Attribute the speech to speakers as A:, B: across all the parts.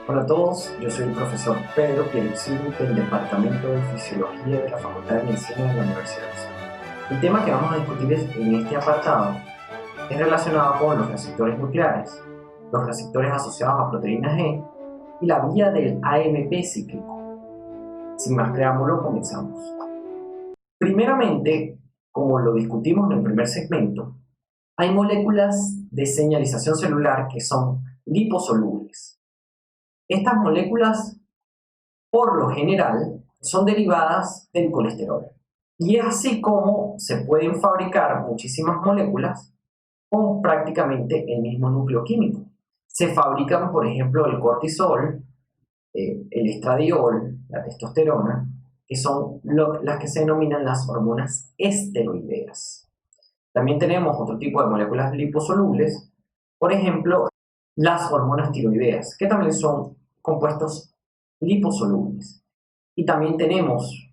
A: Hola a todos, yo soy el profesor Pedro Pierlucini del Departamento de Fisiología de la Facultad de Medicina de la Universidad de Salud. El tema que vamos a discutir en este apartado es relacionado con los receptores nucleares, los receptores asociados a proteína G y la vía del AMP cíclico. Sin más preámbulo, comenzamos. Primeramente, como lo discutimos en el primer segmento, hay moléculas de señalización celular que son liposolubles. Estas moléculas, por lo general, son derivadas del colesterol. Y es así como se pueden fabricar muchísimas moléculas con prácticamente el mismo núcleo químico. Se fabrican, por ejemplo, el cortisol, el estradiol, la testosterona, que son las que se denominan las hormonas esteroideas. También tenemos otro tipo de moléculas liposolubles, por ejemplo, las hormonas tiroideas, que también son compuestos liposolubles. Y también tenemos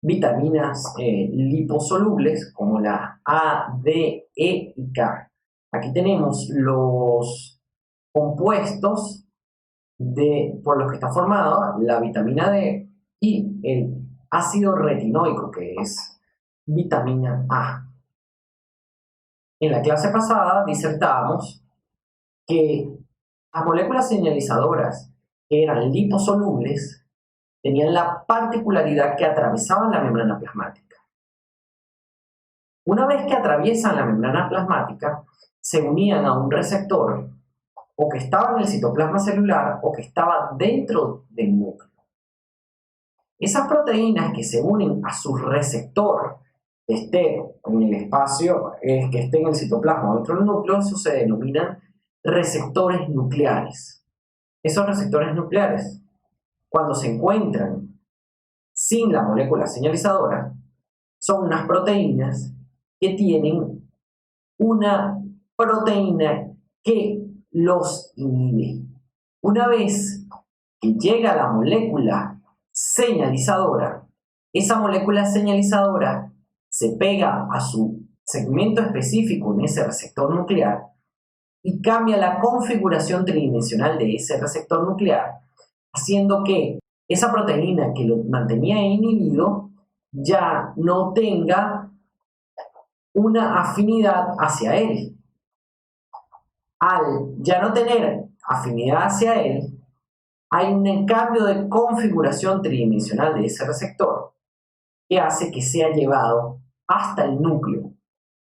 A: vitaminas liposolubles como la A, D, E y K. Aquí tenemos los compuestos por los que está formada la vitamina D y el ácido retinoico, que es vitamina A. En la clase pasada disertábamos que las moléculas señalizadoras que eran liposolubles tenían la particularidad que atravesaban la membrana plasmática. Una vez que atraviesan la membrana plasmática, se unían a un receptor o que estaba en el citoplasma celular o que estaba dentro del núcleo. Esas proteínas que se unen a su receptor, que esté en el espacio, que esté en el citoplasma o dentro del núcleo, eso se denominan receptores nucleares. Esos receptores nucleares, cuando se encuentran sin la molécula señalizadora, son unas proteínas que tienen una proteína que los inhibe. Una vez que llega la molécula señalizadora, esa molécula señalizadora se pega a su segmento específico en ese receptor nuclear y cambia la configuración tridimensional de ese receptor nuclear, haciendo que esa proteína que lo mantenía inhibido ya no tenga una afinidad hacia él. Al ya no tener afinidad hacia él, hay un cambio de configuración tridimensional de ese receptor que hace que sea llevado hasta el núcleo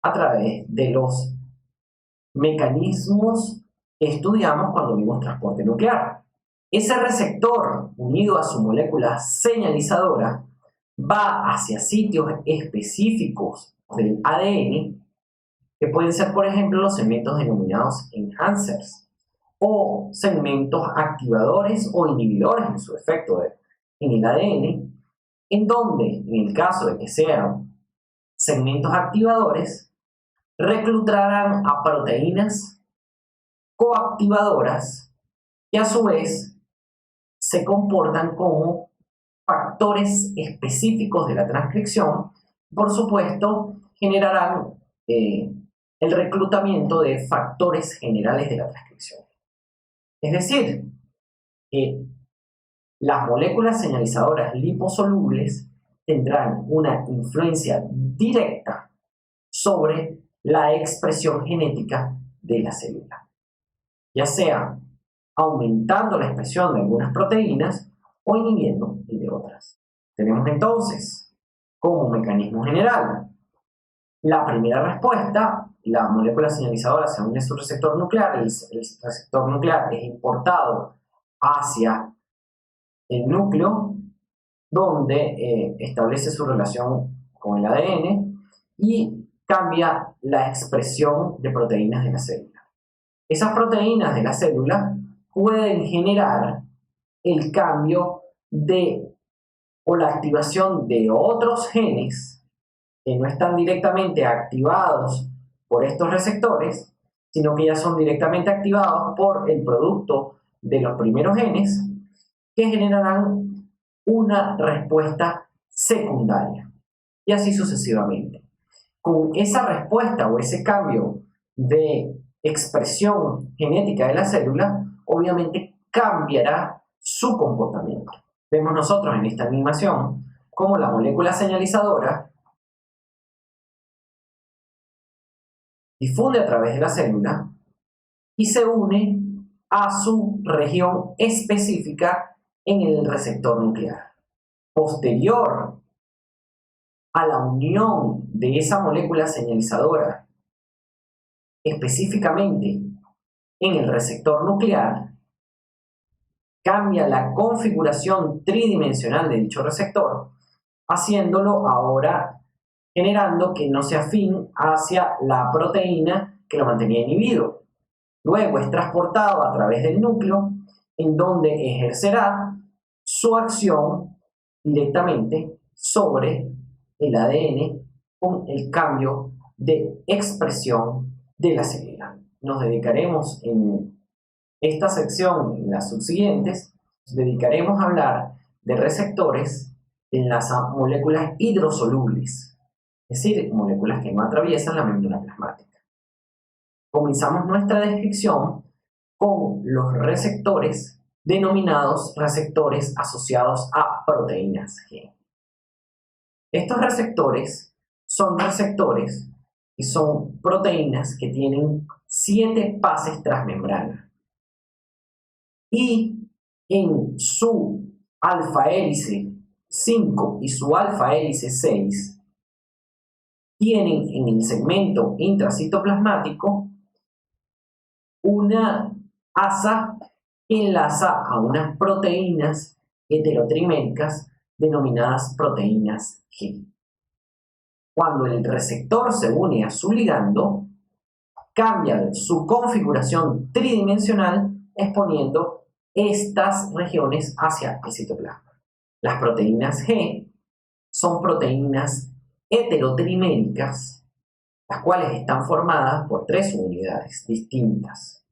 A: a través de los mecanismos que estudiamos cuando vimos transporte nuclear. Ese receptor, unido a su molécula señalizadora, va hacia sitios específicos del ADN, que pueden ser, por ejemplo, los segmentos denominados enhancers, o segmentos activadores o inhibidores en su efecto en el ADN, en donde, en el caso de que sean segmentos activadores, reclutarán a proteínas coactivadoras que a su vez se comportan como factores específicos de la transcripción. Por supuesto, generarán el reclutamiento de factores generales de la transcripción. Es decir, que las moléculas señalizadoras liposolubles tendrán una influencia directa sobre la expresión genética de la célula, ya sea aumentando la expresión de algunas proteínas o inhibiendo de otras. Tenemos entonces, como mecanismo general, la primera respuesta, la molécula señalizadora se une a su receptor nuclear, el receptor nuclear es importado hacia el núcleo, donde establece su relación con el ADN y cambia la expresión de proteínas de la célula. Esas proteínas de la célula pueden generar el cambio o la activación de otros genes que no están directamente activados por estos receptores, sino que ya son directamente activados por el producto de los primeros genes, que generarán una respuesta secundaria, y así sucesivamente. Con esa respuesta o ese cambio de expresión genética de la célula, obviamente cambiará su comportamiento. Vemos nosotros en esta animación cómo la molécula señalizadora difunde a través de la célula y se une a su región específica en el receptor nuclear. Posterior a la unión de esa molécula señalizadora específicamente en el receptor nuclear, cambia la configuración tridimensional de dicho receptor, haciéndolo ahora generando que no sea afín hacia la proteína que lo mantenía inhibido. Luego es transportado a través del núcleo, en donde ejercerá su acción directamente sobre el ADN con el cambio de expresión de la célula. Nos dedicaremos en esta sección y en las subsiguientes, nos dedicaremos a hablar de receptores en las moléculas hidrosolubles, es decir, moléculas que no atraviesan la membrana plasmática. Comenzamos nuestra descripción con los receptores denominados receptores asociados a proteínas G. Estos receptores son receptores y son proteínas que tienen 7 pases transmembrana y en su alfa hélice 5 y su alfa hélice 6 tienen en el segmento intracitoplasmático una asa que enlaza a unas proteínas heterotriméricas denominadas proteínas G. Cuando el receptor se une a su ligando, cambia su configuración tridimensional exponiendo estas regiones hacia el citoplasma. Las proteínas G son proteínas heterotriméricas, las cuales están formadas por 3 subunidades distintas.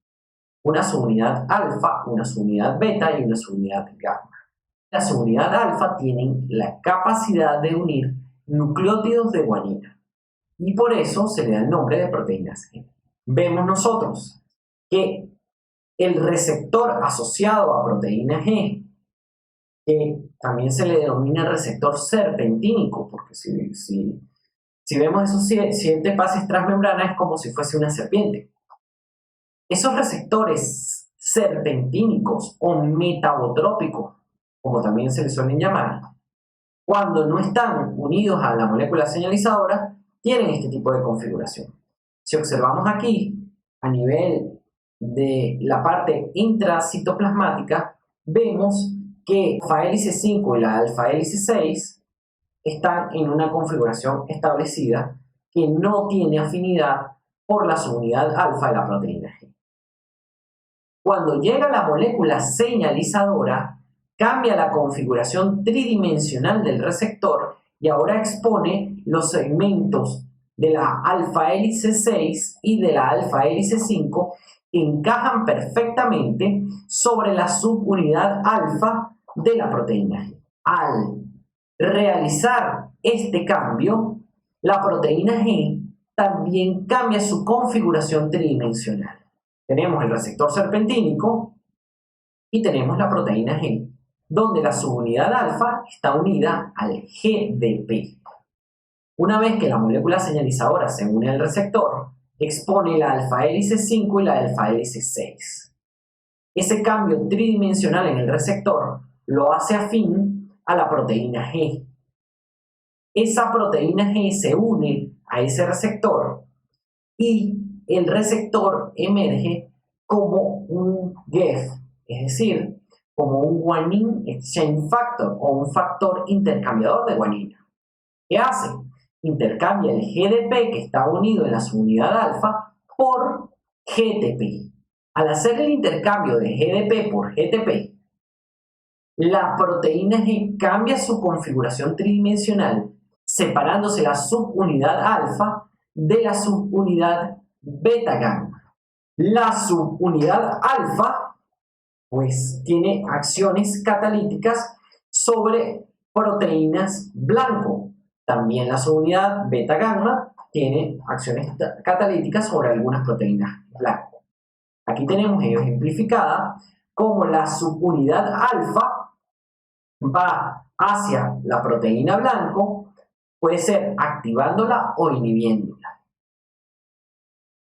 A: Una subunidad alfa, una subunidad beta y una subunidad gamma. La subunidad alfa tienen la capacidad de unir nucleótidos de guanina y por eso se le da el nombre de proteínas G. Vemos nosotros que el receptor asociado a proteína G, que también se le denomina receptor serpentínico, porque si vemos esos 7 pases transmembrana es como si fuese una serpiente. Esos receptores serpentínicos o metabotrópicos, como también se les suelen llamar, cuando no están unidos a la molécula señalizadora, tienen este tipo de configuración. Si observamos aquí, a nivel de la parte intracitoplasmática, vemos que alfa hélice 5 y la alfa hélice 6 están en una configuración establecida que no tiene afinidad por la subunidad alfa de la proteína G. Cuando llega la molécula señalizadora, cambia la configuración tridimensional del receptor y ahora expone los segmentos de la alfa hélice 6 y de la alfa hélice 5 que encajan perfectamente sobre la subunidad alfa de la proteína G. Al realizar este cambio, la proteína G también cambia su configuración tridimensional. Tenemos el receptor serpentínico y tenemos la proteína G, donde la subunidad alfa está unida al GDP. Una vez que la molécula señalizadora se une al receptor, expone la alfa hélice 5 y la alfa hélice 6. Ese cambio tridimensional en el receptor lo hace afín a la proteína G. Esa proteína G se une a ese receptor y el receptor emerge como un GEF, es decir, como un guanine exchange factor o un factor intercambiador de guanina. ¿Qué hace? Intercambia el GDP que está unido en la subunidad alfa por GTP. Al hacer el intercambio de GDP por GTP, la proteína G cambia su configuración tridimensional, separándose la subunidad alfa de la subunidad beta gamma. La subunidad alfa pues tiene acciones catalíticas sobre proteínas blanco. También la subunidad beta gamma tiene acciones catalíticas sobre algunas proteínas blanco. Aquí tenemos ejemplificada como la subunidad alfa va hacia la proteína blanco, puede ser activándola o inhibiéndola.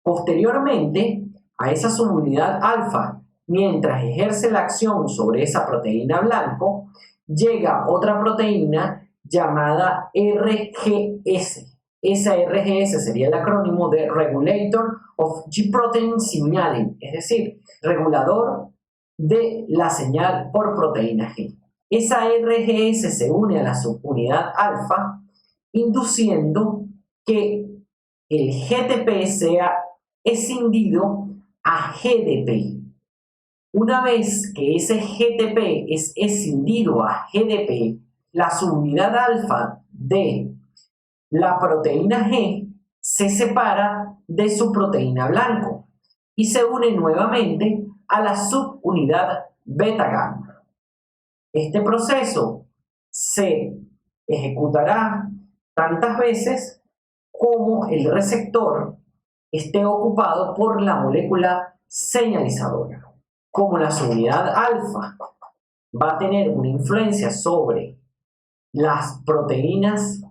A: Posteriormente a esa subunidad alfa, mientras ejerce la acción sobre esa proteína blanco, llega otra proteína llamada RGS. Esa RGS sería el acrónimo de Regulator of G-Protein Signaling, es decir, regulador de la señal por proteína G. Esa RGS se une a la subunidad alfa, induciendo que el GTP sea escindido a GDP. Una vez que ese GTP es escindido a GDP, la subunidad alfa de la proteína G se separa de su proteína blanco y se une nuevamente a la subunidad beta gamma. Este proceso se ejecutará tantas veces como el receptor esté ocupado por la molécula señalizadora. Como la subunidad alfa va a tener una influencia sobre las proteínas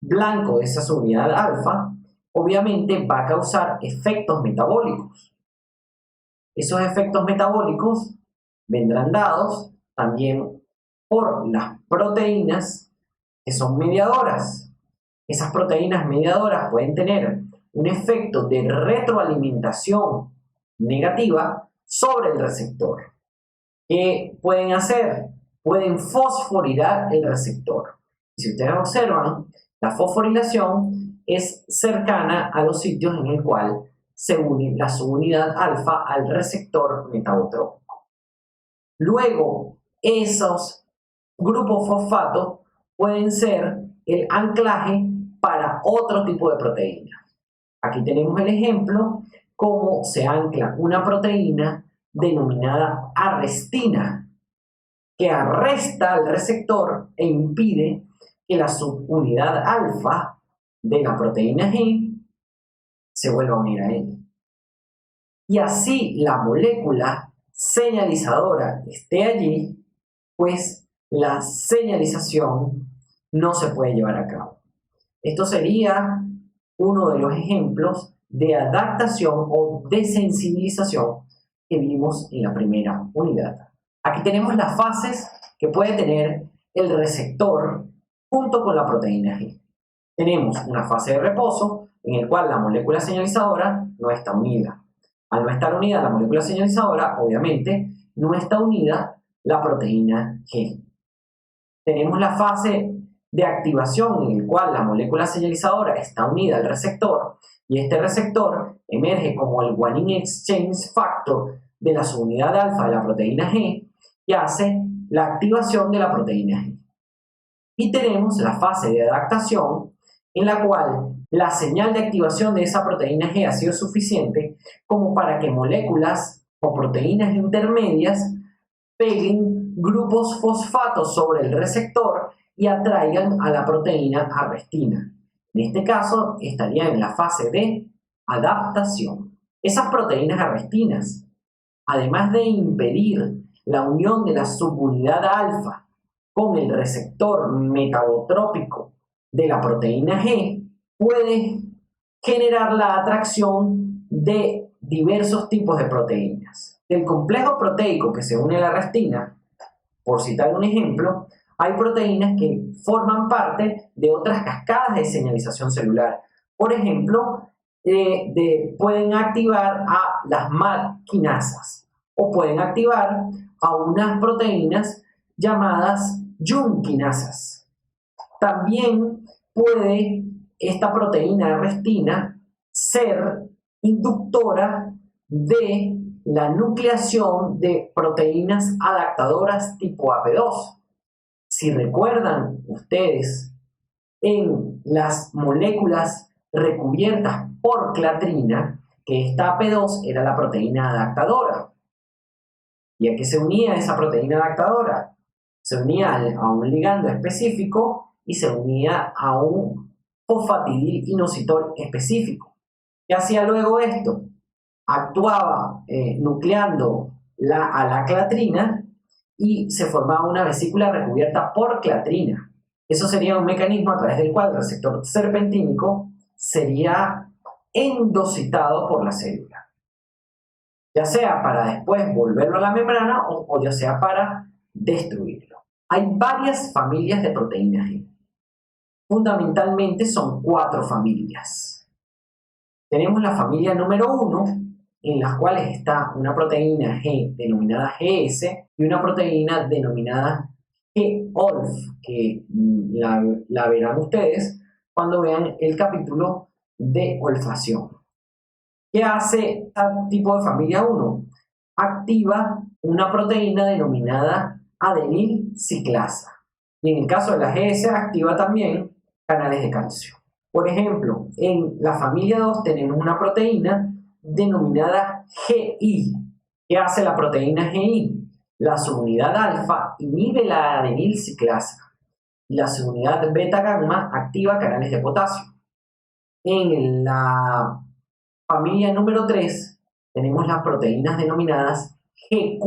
A: blanco de esa subunidad alfa, obviamente va a causar efectos metabólicos. Esos efectos metabólicos vendrán dados también por las proteínas que son mediadoras. Esas proteínas mediadoras pueden tener un efecto de retroalimentación negativa sobre el receptor. ¿Qué pueden hacer? Pueden fosforilar el receptor. Si ustedes observan, la fosforilación es cercana a los sitios en el cual se une la subunidad alfa al receptor metabotrópico. Luego, esos grupos fosfatos pueden ser el anclaje para otro tipo de proteínas. Aquí tenemos el ejemplo cómo se ancla una proteína denominada arrestina, que arresta al receptor e impide que la subunidad alfa de la proteína G se vuelva a unir a él. Y así la molécula señalizadora esté allí, pues la señalización no se puede llevar a cabo. Esto sería uno de los ejemplos de adaptación o desensibilización que vimos en la primera unidad. Aquí tenemos las fases que puede tener el receptor junto con la proteína G. Tenemos una fase de reposo en el cual la molécula señalizadora no está unida. Al no estar unida la molécula señalizadora, obviamente, no está unida la proteína G. Tenemos la fase de activación en el cual la molécula señalizadora está unida al receptor y este receptor emerge como el guanine exchange factor de la subunidad alfa de la proteína G y hace la activación de la proteína G. Y tenemos la fase de adaptación en la cual la señal de activación de esa proteína G ha sido suficiente como para que moléculas o proteínas intermedias peguen grupos fosfatos sobre el receptor y atraigan a la proteína arrestina. En este caso estaría en la fase de adaptación. Esas proteínas arrestinas, además de impedir la unión de la subunidad alfa con el receptor metabotrópico de la proteína G, puede generar la atracción de diversos tipos de proteínas. Del complejo proteico que se une a la arrestina, por citar un ejemplo, hay proteínas que forman parte de otras cascadas de señalización celular. Por ejemplo, pueden activar a las MAP-quinasas o pueden activar a unas proteínas llamadas junquinasas. También puede esta proteína arrestina ser inductora de la nucleación de proteínas adaptadoras tipo AP2. Si recuerdan ustedes, en las moléculas recubiertas por clatrina, que esta AP2 era la proteína adaptadora. ¿Y a qué se unía esa proteína adaptadora? Se unía a un ligando específico y se unía a un fosfatidil inositol específico. ¿Qué hacía luego esto? Actuaba nucleando a la clatrina y se formaba una vesícula recubierta por clatrina. Eso sería un mecanismo a través del cual el receptor serpentínico sería endocitado por la célula, ya sea para después volverlo a la membrana o ya sea para destruirlo. Hay varias familias de proteínas G. Fundamentalmente son 4 familias. Tenemos la familia número 1, en las cuales está una proteína G denominada GS y una proteína denominada GOLF, que la verán ustedes cuando vean el capítulo de olfacción. ¿Qué hace este tipo de familia 1? Activa una proteína denominada adenil ciclasa. Y en el caso de la GS activa también canales de calcio. Por ejemplo, en la familia 2 tenemos una proteína denominada GI. ¿Qué hace la proteína GI? La subunidad alfa inhibe la adenil ciclasa y la subunidad beta gamma activa canales de potasio. En la familia número 3 tenemos las proteínas denominadas GQ.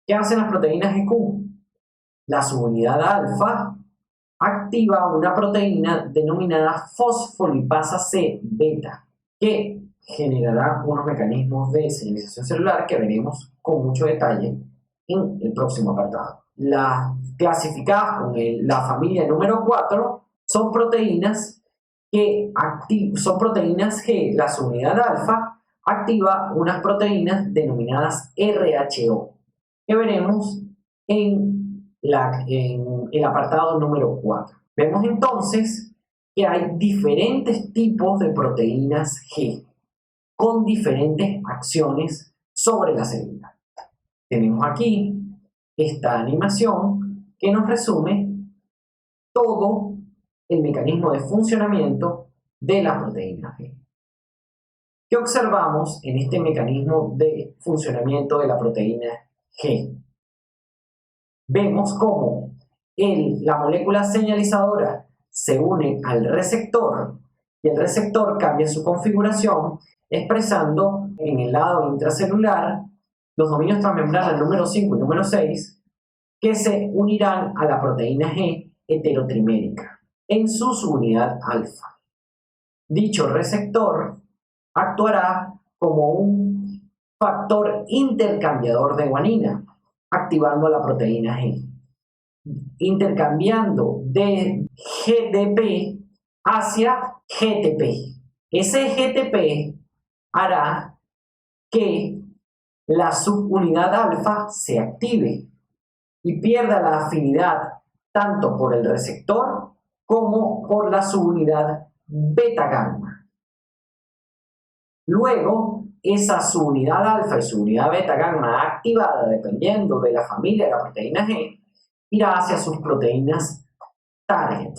A: ¿Qué hacen las proteínas GQ? La subunidad alfa activa una proteína denominada fosfolipasa C beta, que generará unos mecanismos de señalización celular que veremos con mucho detalle en el próximo apartado. Las clasificadas con la familia número 4 son proteínas que la subunidad alfa activa unas proteínas denominadas RHO, que veremos en el apartado número 4. Vemos entonces que hay diferentes tipos de proteínas G con diferentes acciones sobre la célula. Tenemos aquí esta animación que nos resume todo el mecanismo de funcionamiento de la proteína G. ¿Qué observamos en este mecanismo de funcionamiento de la proteína G? Vemos cómo la molécula señalizadora se une al receptor y el receptor cambia su configuración expresando en el lado intracelular los dominios transmembrana número 5 y número 6 que se unirán a la proteína G heterotrimérica en su subunidad alfa. Dicho receptor actuará como un factor intercambiador de guanina, activando a la proteína G, intercambiando de GDP hacia GTP. Ese GTP hará que la subunidad alfa se active y pierda la afinidad tanto por el receptor como por la subunidad beta gamma. Luego, esa subunidad alfa y subunidad beta gamma activada, dependiendo de la familia de la proteína G, irá hacia sus proteínas target.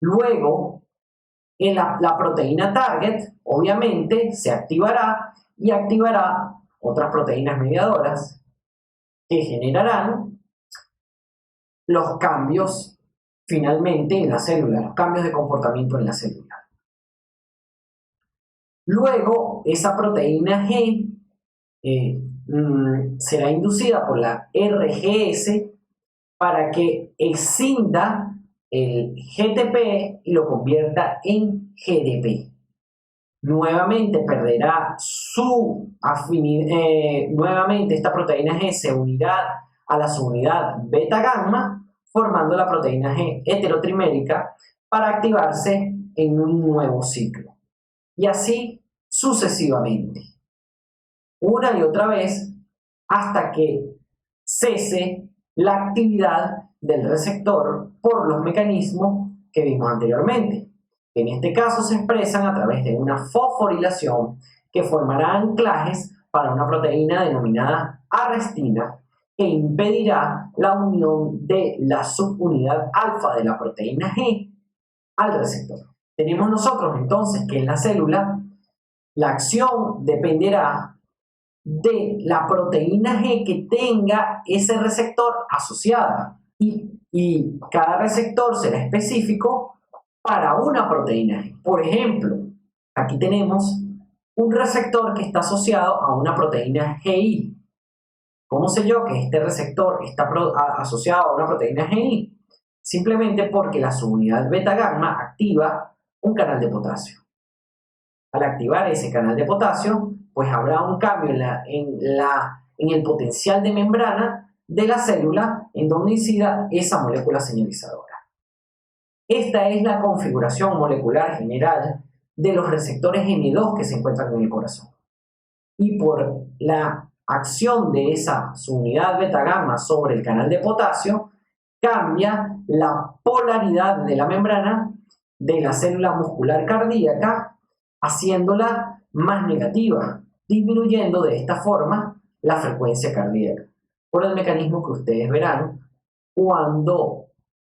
A: Luego, la proteína target, obviamente, se activará y activará otras proteínas mediadoras que generarán los cambios finalmente en la célula, los cambios de comportamiento en la célula. Luego, esa proteína G será inducida por la RGS para que escinda el GTP y lo convierta en GDP. Nuevamente perderá su afinidad, nuevamente esta proteína G se unirá a la subunidad beta gamma, formando la proteína G heterotrimérica para activarse en un nuevo ciclo. Y así sucesivamente, una y otra vez, hasta que cese la actividad del receptor por los mecanismos que vimos anteriormente. En este caso se expresan a través de una fosforilación que formará anclajes para una proteína denominada arrestina que impedirá la unión de la subunidad alfa de la proteína G al receptor. Tenemos nosotros entonces que en la célula la acción dependerá de la proteína G que tenga ese receptor asociada y cada receptor será específico para una proteína G. Por ejemplo, aquí tenemos un receptor que está asociado a una proteína GI. ¿Cómo sé yo que este receptor está asociado a una proteína GI? Simplemente porque la subunidad beta gamma activa un canal de potasio. Al activar ese canal de potasio, pues habrá un cambio en el potencial de membrana de la célula en donde incida esa molécula señalizadora. Esta es la configuración molecular general de los receptores M2 que se encuentran en el corazón. Y por la acción de esa subunidad beta gamma sobre el canal de potasio, cambia la polaridad de la membrana de la célula muscular cardíaca, haciéndola más negativa, disminuyendo de esta forma la frecuencia cardíaca, por el mecanismo que ustedes verán cuando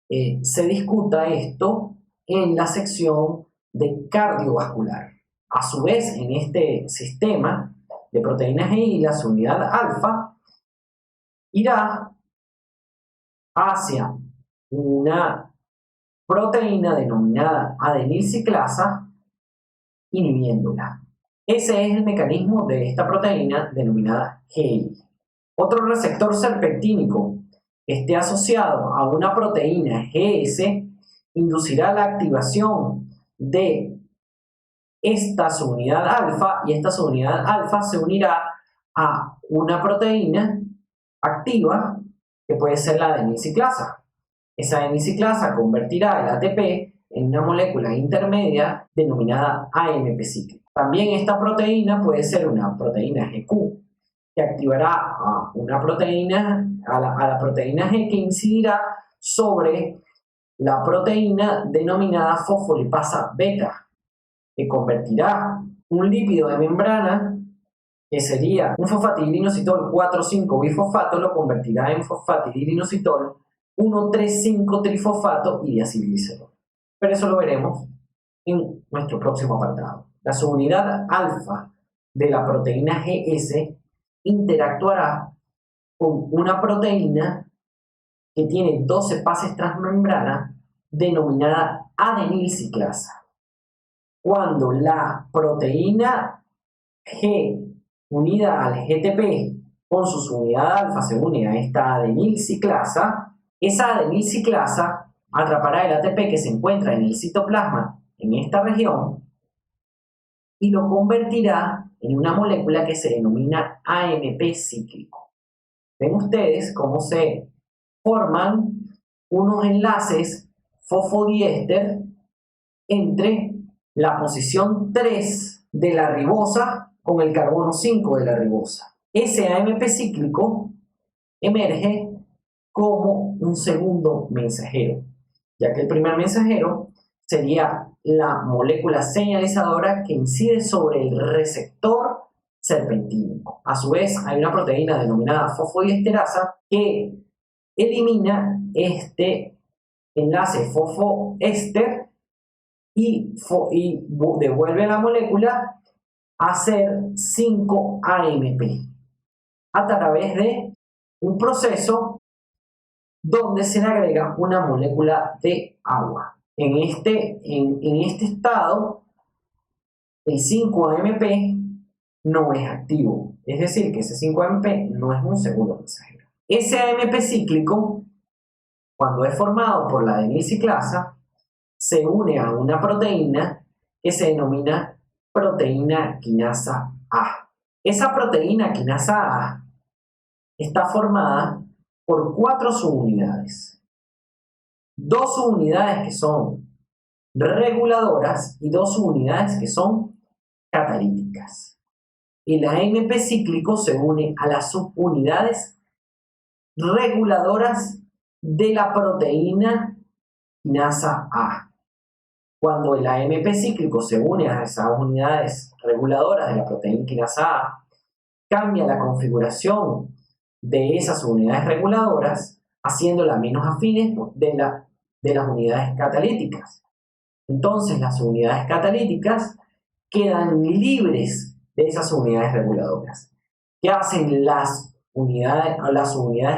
A: se discuta esto en la sección de cardiovascular. A su vez, en este sistema de proteínas GI, la subunidad alfa irá hacia una proteína denominada adenilciclasa, inhibiéndola. Ese es el mecanismo de esta proteína denominada GI. Otro receptor serpentínico que esté asociado a una proteína GS inducirá la activación de esta subunidad alfa, y esta subunidad alfa se unirá a una proteína activa que puede ser la adenilciclasa. Esa adenilciclasa convertirá el ATP en una molécula intermedia denominada AMP cíclico. También esta proteína puede ser una proteína GQ que activará a una proteína, a la proteína G, que incidirá sobre la proteína denominada fosfolipasa beta, que convertirá un lípido de membrana, que sería un fosfatidilinositol 4,5-bifosfato, lo convertirá en fosfatidilinositol 1,3,5-trifosfato y diacilglicerol. Pero eso lo veremos en nuestro próximo apartado. La subunidad alfa de la proteína GS interactuará con una proteína que tiene 12 pases transmembrana denominada adenilciclasa. Cuando la proteína G unida al GTP con su subunidad alfa se une a esta adenilciclasa, esa adenilciclasa atrapará el ATP que se encuentra en el citoplasma en esta región y lo convertirá en una molécula que se denomina AMP cíclico. Ven ustedes cómo se forman unos enlaces fosfodiéster entre la posición 3 de la ribosa con el carbono 5 de la ribosa. Ese AMP cíclico emerge como un segundo mensajero, ya que el primer mensajero sería la molécula señalizadora que incide sobre el receptor serpentínico. A su vez, hay una proteína denominada fosfodiesterasa que elimina este enlace fosfoéster y devuelve a la molécula a ser 5-AMP a través de un proceso donde se le agrega una molécula de agua. En este estado, el 5-AMP no es activo, es decir, que ese 5-AMP no es un segundo mensajero. Ese AMP cíclico, cuando es formado por la adenilciclasa, se une a una proteína que se denomina proteína quinasa A. Esa proteína quinasa A está formada por 4 subunidades. 2 subunidades que son reguladoras y 2 subunidades que son catalíticas. El AMP cíclico se une a las subunidades reguladoras de la proteína quinasa A. Cuando el AMP cíclico se une a esas unidades reguladoras de la proteína quinasa A, cambia la configuración de esas unidades reguladoras, haciéndolas menos afines de las unidades catalíticas. Entonces, las unidades catalíticas quedan libres de esas unidades reguladoras. ¿Qué hacen las unidades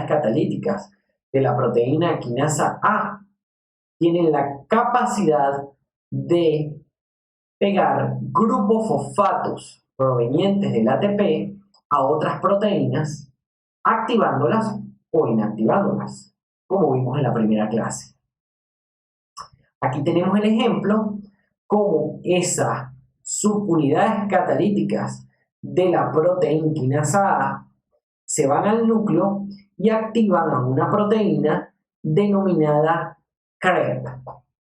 A: catalíticas de la proteína quinasa A? Tienen la capacidad de pegar grupos fosfatos provenientes del ATP a otras proteínas, activándolas o inactivándolas, como vimos en la primera clase. Aquí tenemos el ejemplo cómo esas subunidades catalíticas de la proteína quinasa A se van al núcleo y activan a una proteína denominada CREB.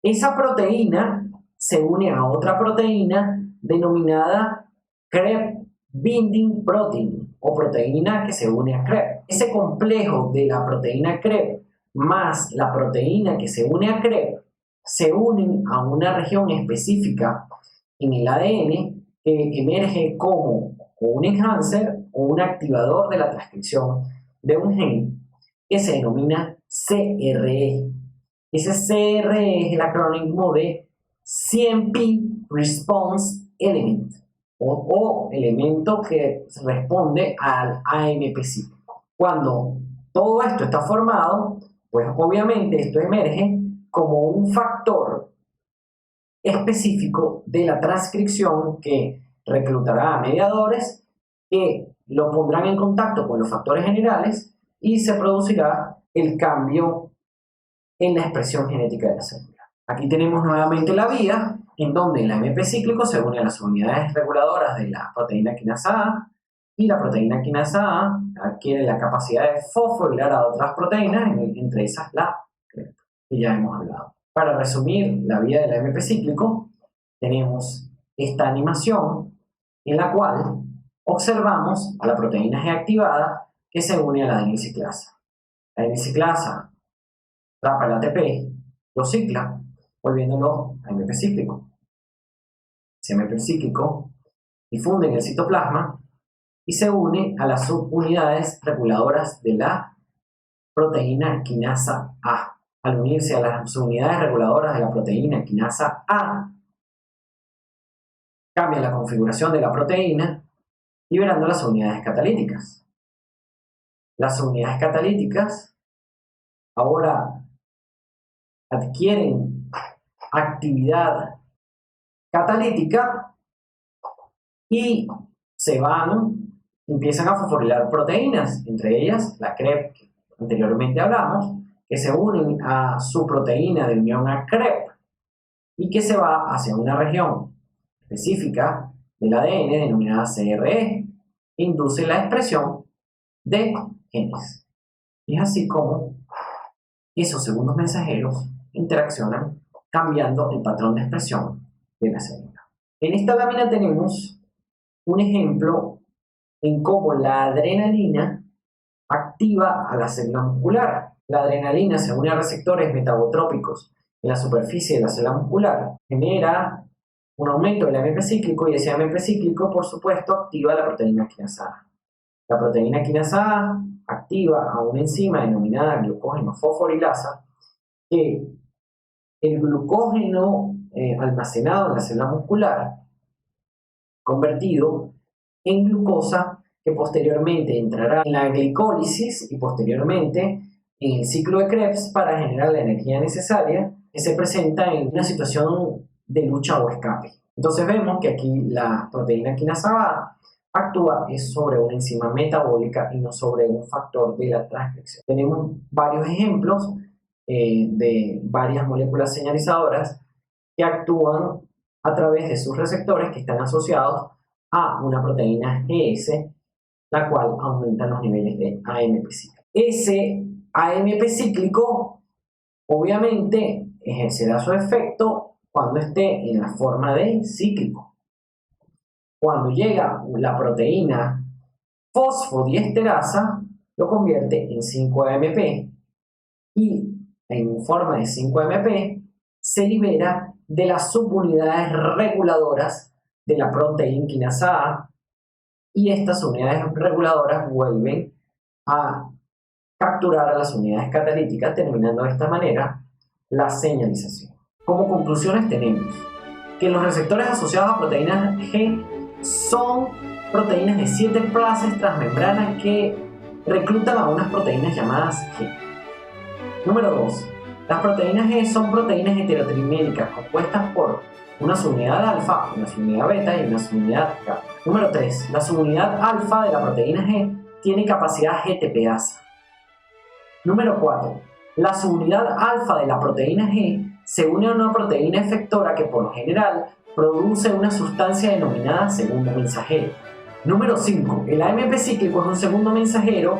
A: Esa proteína se une a otra proteína denominada CREB binding protein o proteína que se une a CREB. Ese complejo de la proteína CREB más la proteína que se une a CREB se unen a una región específica en el ADN que emerge como un enhancer o un activador de la transcripción de un gen que se denomina CRE. Ese CRE es el acrónimo de CMP Response Element o elemento que responde al AMP cíclico. Cuando todo esto está formado, pues obviamente esto emerge como un factor específico de la transcripción que reclutará a mediadores que lo pondrán en contacto con los factores generales y se producirá el cambio en la expresión genética de la célula. Aquí tenemos nuevamente la vía en donde el AMP cíclico se une a las unidades reguladoras de la proteína quinasa A y la proteína quinasa A adquiere la capacidad de fosforilar a otras proteínas, entre esas la que ya hemos hablado. Para resumir la vía del AMP cíclico, tenemos esta animación en la cual observamos a la proteína G activada que se une a la adenilciclasa. La adenilciclasa atrapa el ATP, lo cicla, volviéndolo AMP cíclico. Ese AMP cíclico difunde en el citoplasma y se une a las subunidades reguladoras de la proteína quinasa A. Al unirse a las subunidades reguladoras de la proteína quinasa A, cambia la configuración de la proteína, liberando las unidades catalíticas. Las unidades catalíticas ahora adquieren actividad catalítica y empiezan a fosforilar proteínas, entre ellas la CREB que anteriormente hablamos, que se unen a su proteína de unión a CREB y que se va hacia una región específica del ADN denominada CRE, e induce la expresión de genes. Y es así como esos segundos mensajeros interaccionan cambiando el patrón de expresión de la célula. En esta lámina tenemos un ejemplo en cómo la adrenalina activa a la célula muscular. La adrenalina se une a receptores metabotrópicos en la superficie de la célula muscular, genera un aumento del AMP cíclico y ese AMP cíclico, por supuesto, activa la proteína quinasa A. La proteína quinasa A activa a una enzima denominada glucógeno fosforilasa que el glucógeno almacenado en la célula muscular convertido en glucosa que posteriormente entrará en la glicólisis y posteriormente en el ciclo de Krebs para generar la energía necesaria que se presenta en una situación de lucha o escape. Entonces vemos que aquí la proteína quinasa A actúa sobre una enzima metabólica y no sobre un factor de la transcripción. Tenemos varios ejemplos de varias moléculas señalizadoras que actúan a través de sus receptores que están asociados a una proteína GS, la cual aumenta los niveles de AMP cíclico. Ese AMP cíclico obviamente ejercerá su efecto cuando esté en la forma de cíclico. Cuando llega la proteína fosfodiesterasa, lo convierte en 5-AMP y en forma de 5-AMP se libera de las subunidades reguladoras de la proteína quinasa A y estas unidades reguladoras vuelven a capturar a las unidades catalíticas, terminando de esta manera la señalización. Como conclusiones tenemos que los receptores asociados a proteínas G son proteínas de 7 clases transmembranas que reclutan a unas proteínas llamadas G. Número 2. Las proteínas G son proteínas heterotriméricas compuestas por una subunidad alfa, una subunidad beta y una subunidad gamma. Número 3. La subunidad alfa de la proteína G tiene capacidad GTPasa. Número 4. La subunidad alfa de la proteína G se une a una proteína efectora que por lo general produce una sustancia denominada segundo mensajero. Número 5. El AMP cíclico es un segundo mensajero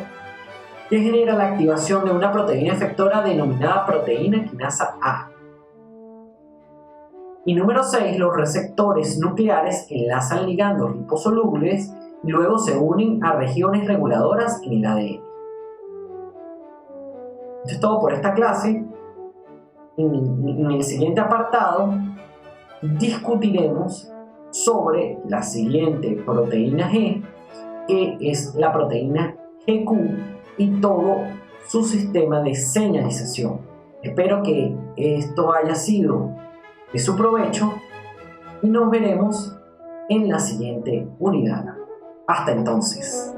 A: que genera la activación de una proteína efectora denominada proteína quinasa A. Y número 6. Los receptores nucleares enlazan ligandos liposolubles y luego se unen a regiones reguladoras en el ADN. Esto es todo por esta clase. En el siguiente apartado discutiremos sobre la siguiente proteína G, que es la proteína GQ y todo su sistema de señalización. Espero que esto haya sido de su provecho y nos veremos en la siguiente unidad. Hasta entonces.